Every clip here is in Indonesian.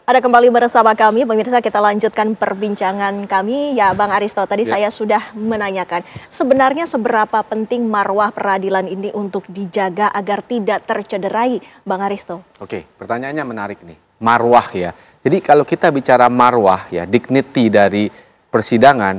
Ada kembali bersama kami, pemirsa, kita lanjutkan perbincangan kami. Ya, Bang Aristo, tadi saya sudah menanyakan, sebenarnya seberapa penting marwah peradilan ini untuk dijaga agar tidak tercederai, Bang Aristo? Oke, pertanyaannya menarik nih. Marwah ya. Jadi kalau kita bicara marwah ya, dignity dari persidangan,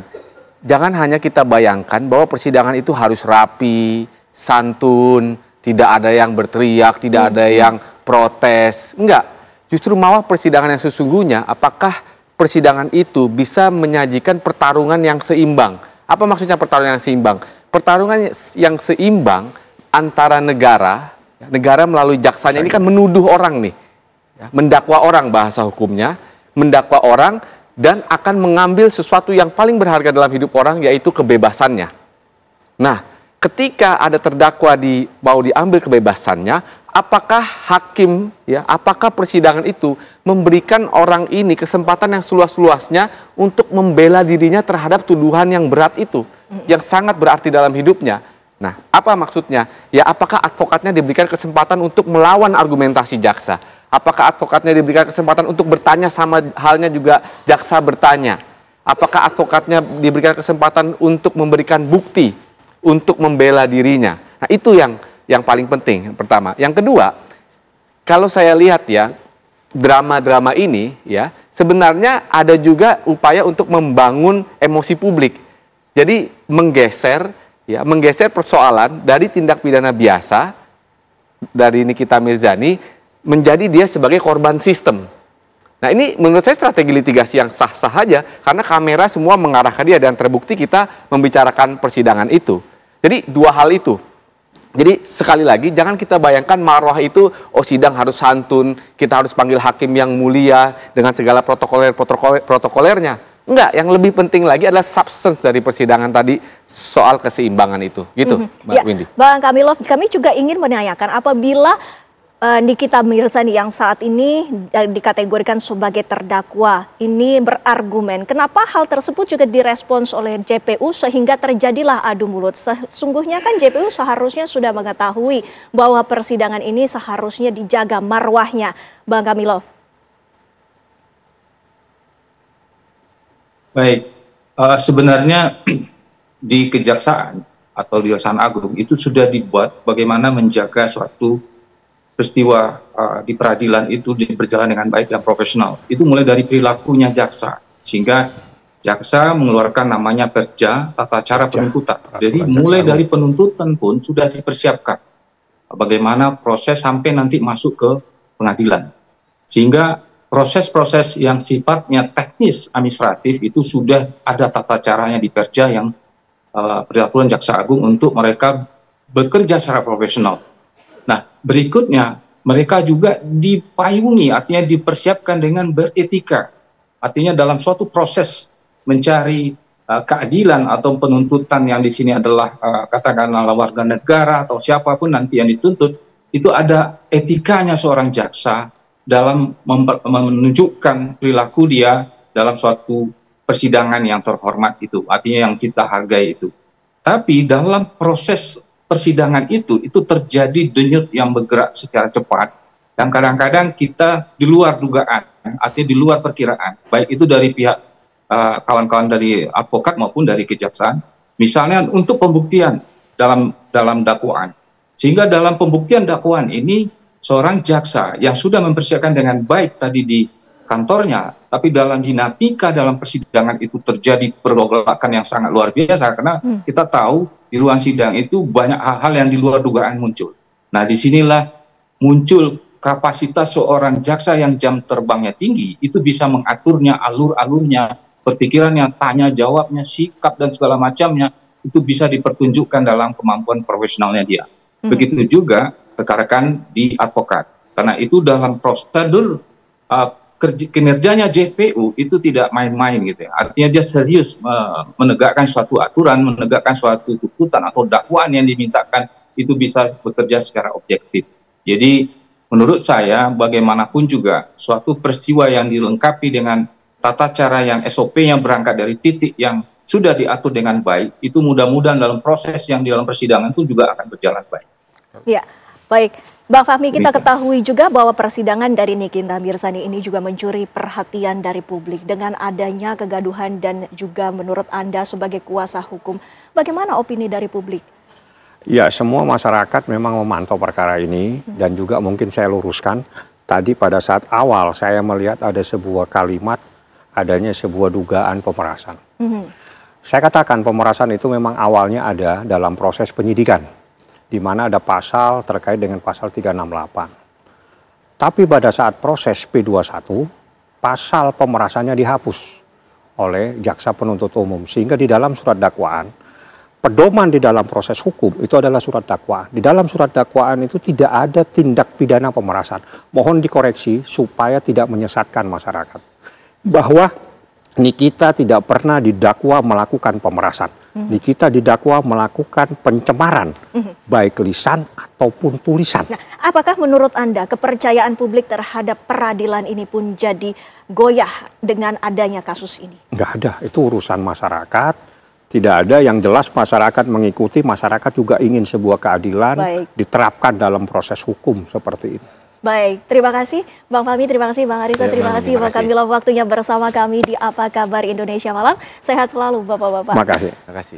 jangan hanya kita bayangkan bahwa persidangan itu harus rapi, santun, tidak ada yang berteriak, tidak ada yang protes. Enggak. Justru marwah persidangan yang sesungguhnya, apakah persidangan itu bisa menyajikan pertarungan yang seimbang? Apa maksudnya pertarungan yang seimbang? Pertarungan yang seimbang antara negara melalui jaksanya ini kan menuduh orang nih, mendakwa orang bahasa hukumnya, mendakwa orang dan akan mengambil sesuatu yang paling berharga dalam hidup orang, yaitu kebebasannya. Nah, ketika ada terdakwa mau diambil kebebasannya, apakah hakim apakah persidangan itu memberikan orang ini kesempatan yang seluas-luasnya untuk membela dirinya terhadap tuduhan yang berat itu, yang sangat berarti dalam hidupnya? Nah, apa maksudnya? Ya, apakah advokatnya diberikan kesempatan untuk melawan argumentasi jaksa? Apakah advokatnya diberikan kesempatan untuk bertanya, sama halnya juga jaksa bertanya? Apakah advokatnya diberikan kesempatan untuk memberikan bukti, untuk membela dirinya? Nah, itu yang paling penting, yang pertama. Yang kedua, kalau saya lihat ya, drama-drama ini ya, sebenarnya ada juga upaya untuk membangun emosi publik. Jadi menggeser persoalan dari tindak pidana biasa, dari Nikita Mirzani, menjadi dia sebagai korban sistem. Nah, ini menurut saya strategi litigasi yang sah-sah aja, karena kamera semua mengarah ke dia dan terbukti kita membicarakan persidangan itu. Jadi dua hal itu. Jadi sekali lagi, jangan kita bayangkan marwah itu, sidang harus santun, kita harus panggil hakim yang mulia dengan segala protokolernya. Enggak, yang lebih penting lagi adalah substance dari persidangan tadi, soal keseimbangan itu. Gitu, Mbak Windy. Bang Kamilov, kami juga ingin menanyakan, apabila Nikita Mirzani yang saat ini dikategorikan sebagai terdakwa ini berargumen, kenapa hal tersebut juga direspons oleh JPU sehingga terjadilah adu mulut? Sesungguhnya kan JPU seharusnya sudah mengetahui bahwa persidangan ini seharusnya dijaga marwahnya, Bang Kamilov. Baik, sebenarnya di Kejaksaan atau di Kejaksaan Agung itu sudah dibuat bagaimana menjaga suatu peristiwa di peradilan itu berjalan dengan baik dan profesional. Itu mulai dari perilakunya jaksa, sehingga jaksa mengeluarkan namanya Perja, tata cara penuntutan. Jadi mulai dari penuntutan pun sudah dipersiapkan bagaimana proses sampai nanti masuk ke pengadilan. Sehingga proses-proses yang sifatnya teknis administratif itu sudah ada tata caranya di Perja yang peraturan Jaksa Agung untuk mereka bekerja secara profesional. Nah, berikutnya mereka juga dipayungi, artinya dipersiapkan dengan beretika. Artinya dalam suatu proses mencari keadilan atau penuntutan yang di sini adalah katakanlah warga negara atau siapapun nanti yang dituntut, itu ada etikanya seorang jaksa dalam menunjukkan perilaku dia dalam suatu persidangan yang terhormat itu, artinya yang kita hargai itu. Tapi dalam proses persidangan itu terjadi denyut yang bergerak secara cepat, dan kadang-kadang kita di luar dugaan, artinya di luar perkiraan, baik itu dari pihak kawan-kawan dari advokat maupun dari kejaksaan, misalnya untuk pembuktian dalam dakwaan. Sehingga dalam pembuktian dakwaan ini, seorang jaksa yang sudah mempersiapkan dengan baik tadi di kantornya, tapi dalam dinamika dalam persidangan itu terjadi pergolakan yang sangat luar biasa, karena kita tahu di ruang sidang itu banyak hal-hal yang di luar dugaan muncul. Nah, disinilah muncul kapasitas seorang jaksa yang jam terbangnya tinggi, itu bisa mengaturnya, alur-alurnya, berpikirannya, tanya jawabnya, sikap dan segala macamnya, itu bisa dipertunjukkan dalam kemampuan profesionalnya dia. Begitu juga rekan-rekan di advokat, karena itu dalam prosedur kinerjanya JPU itu tidak main-main gitu ya. Artinya dia serius menegakkan suatu aturan, menegakkan suatu tuntutan atau dakwaan yang dimintakan itu bisa bekerja secara objektif. Jadi menurut saya bagaimanapun juga suatu peristiwa yang dilengkapi dengan tata cara yang SOP yang berangkat dari titik yang sudah diatur dengan baik, itu mudah-mudahan dalam proses yang di dalam persidangan itu juga akan berjalan baik. Ya, baik. Bang Fahmi, kita ketahui juga bahwa persidangan dari Nikita Mirzani ini juga mencuri perhatian dari publik dengan adanya kegaduhan dan juga menurut Anda sebagai kuasa hukum, bagaimana opini dari publik? Ya, semua masyarakat memang memantau perkara ini dan juga mungkin saya luruskan, tadi pada saat awal saya melihat ada sebuah kalimat, adanya sebuah dugaan pemerasan. Saya katakan pemerasan itu memang awalnya ada dalam proses penyidikan, di mana ada pasal terkait dengan pasal 368. Tapi pada saat proses P21, pasal pemerasannya dihapus oleh jaksa penuntut umum. Sehingga di dalam surat dakwaan, pedoman di dalam proses hukum itu adalah surat dakwaan. Di dalam surat dakwaan itu tidak ada tindak pidana pemerasan. Mohon dikoreksi supaya tidak menyesatkan masyarakat. Bahwa Nikita tidak pernah didakwa melakukan pemerasan. Nikita didakwa melakukan pencemaran, baik lisan ataupun tulisan. Nah, apakah menurut Anda kepercayaan publik terhadap peradilan ini pun jadi goyah dengan adanya kasus ini? Nggak ada, itu urusan masyarakat. Tidak ada, yang jelas masyarakat mengikuti, masyarakat juga ingin sebuah keadilan diterapkan dalam proses hukum seperti ini. Baik, terima kasih Bang Fahmi, terima kasih Bang Arissa, terima kasih Bang Kamila waktunya bersama kami di Apa Kabar Indonesia Malam. Sehat selalu Bapak-Bapak. Terima kasih. Terima kasih.